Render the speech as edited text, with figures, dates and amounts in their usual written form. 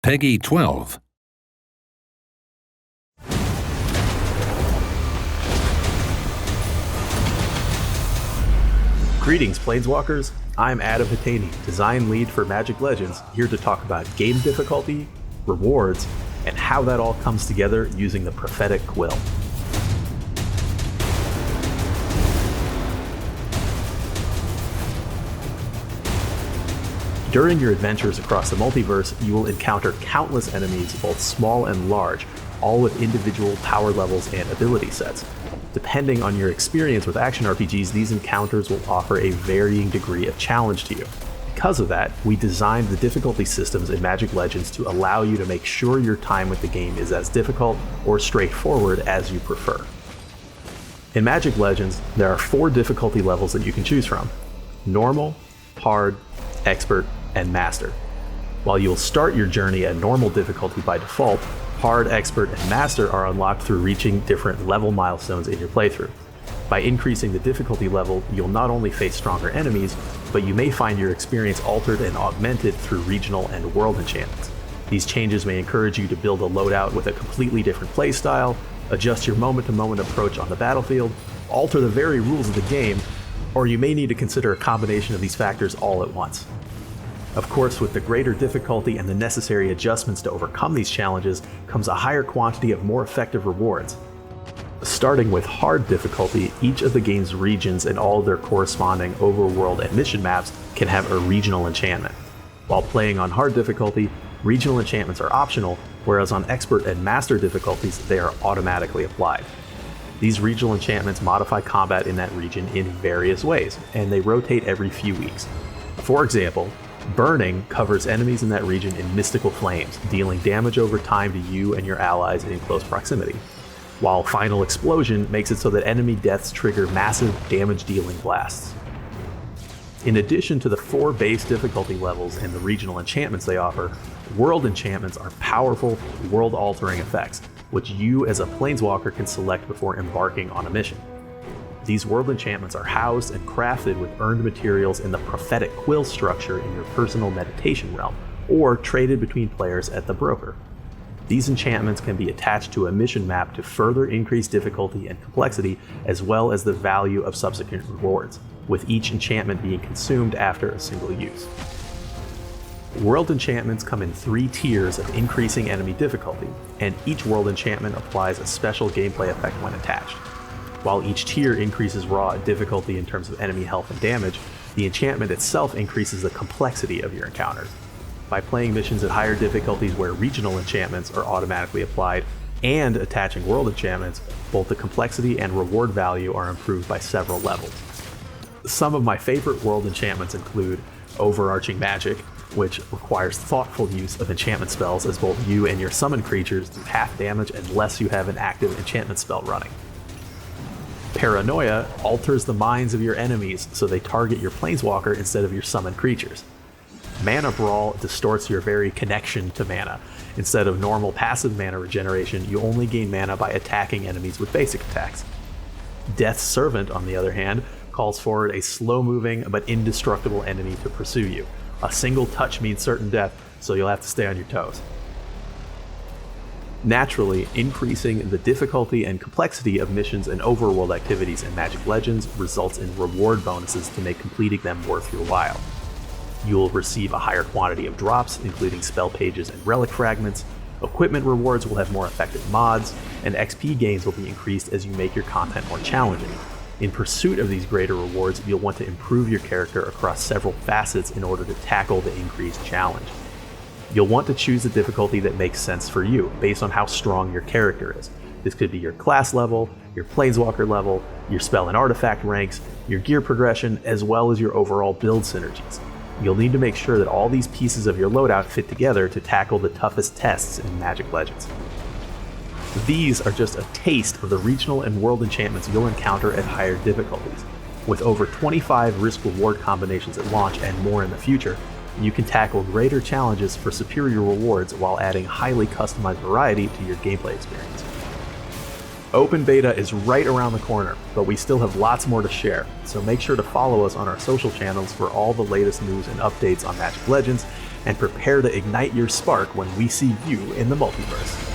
Peggy 12. Greetings, Planeswalkers. I'm Adam Hatani, design lead for Magic Legends, here to talk about game difficulty, rewards, and how that all comes together using the prophetic quill. During your adventures across the multiverse, you will encounter countless enemies, both small and large, all with individual power levels and ability sets. Depending on your experience with action RPGs, these encounters will offer a varying degree of challenge to you. Because of that, we designed the difficulty systems in Magic Legends to allow you to make sure your time with the game is as difficult or straightforward as you prefer. In Magic Legends, there are 4 difficulty levels that you can choose from: Normal, Hard, Expert, and Master. While you'll start your journey at normal difficulty by default, Hard, Expert, and Master are unlocked through reaching different level milestones in your playthrough. By increasing the difficulty level, you'll not only face stronger enemies, but you may find your experience altered and augmented through regional and world enchantments. These changes may encourage you to build a loadout with a completely different playstyle, adjust your moment-to-moment approach on the battlefield, alter the very rules of the game, or you may need to consider a combination of these factors all at once. Of course, with the greater difficulty and the necessary adjustments to overcome these challenges comes a higher quantity of more effective rewards. Starting with Hard difficulty, each of the game's regions and all of their corresponding overworld and mission maps can have a regional enchantment. While playing on Hard difficulty, regional enchantments are optional, whereas on Expert and Master difficulties, they are automatically applied. These regional enchantments modify combat in that region in various ways, and they rotate every few weeks. For example, Burning covers enemies in that region in mystical flames, dealing damage over time to you and your allies in close proximity, while Final Explosion makes it so that enemy deaths trigger massive damage-dealing blasts. In addition to the 4 base difficulty levels and the regional enchantments they offer, world enchantments are powerful, world-altering effects, which you as a Planeswalker can select before embarking on a mission. These world enchantments are housed and crafted with earned materials in the prophetic quill structure in your personal meditation realm, or traded between players at the broker. These enchantments can be attached to a mission map to further increase difficulty and complexity, as well as the value of subsequent rewards, with each enchantment being consumed after a single use. World enchantments come in 3 tiers of increasing enemy difficulty, and each world enchantment applies a special gameplay effect when attached. While each tier increases raw difficulty in terms of enemy health and damage, the enchantment itself increases the complexity of your encounters. By playing missions at higher difficulties where regional enchantments are automatically applied, and attaching world enchantments, both the complexity and reward value are improved by several levels. Some of my favorite world enchantments include Overarching Magic, which requires thoughtful use of enchantment spells, as both you and your summoned creatures do half damage unless you have an active enchantment spell running. Paranoia alters the minds of your enemies so they target your Planeswalker instead of your summoned creatures. Mana Brawl distorts your very connection to mana. Instead of normal passive mana regeneration, you only gain mana by attacking enemies with basic attacks. Death's Servant, on the other hand, calls forward a slow-moving but indestructible enemy to pursue you. A single touch means certain death, so you'll have to stay on your toes. Naturally, increasing the difficulty and complexity of missions and overworld activities in Magic Legends results in reward bonuses to make completing them worth your while. You will receive a higher quantity of drops, including spell pages and relic fragments, equipment rewards will have more effective mods, and XP gains will be increased as you make your content more challenging. In pursuit of these greater rewards, you'll want to improve your character across several facets in order to tackle the increased challenge. You'll want to choose a difficulty that makes sense for you, based on how strong your character is. This could be your class level, your Planeswalker level, your spell and artifact ranks, your gear progression, as well as your overall build synergies. You'll need to make sure that all these pieces of your loadout fit together to tackle the toughest tests in Magic Legends. These are just a taste of the regional and world enchantments you'll encounter at higher difficulties. With over 25 risk-reward combinations at launch and more in the future, you can tackle greater challenges for superior rewards while adding highly customized variety to your gameplay experience. Open beta is right around the corner, but we still have lots more to share, so make sure to follow us on our social channels for all the latest news and updates on Magic Legends, and prepare to ignite your spark when we see you in the multiverse.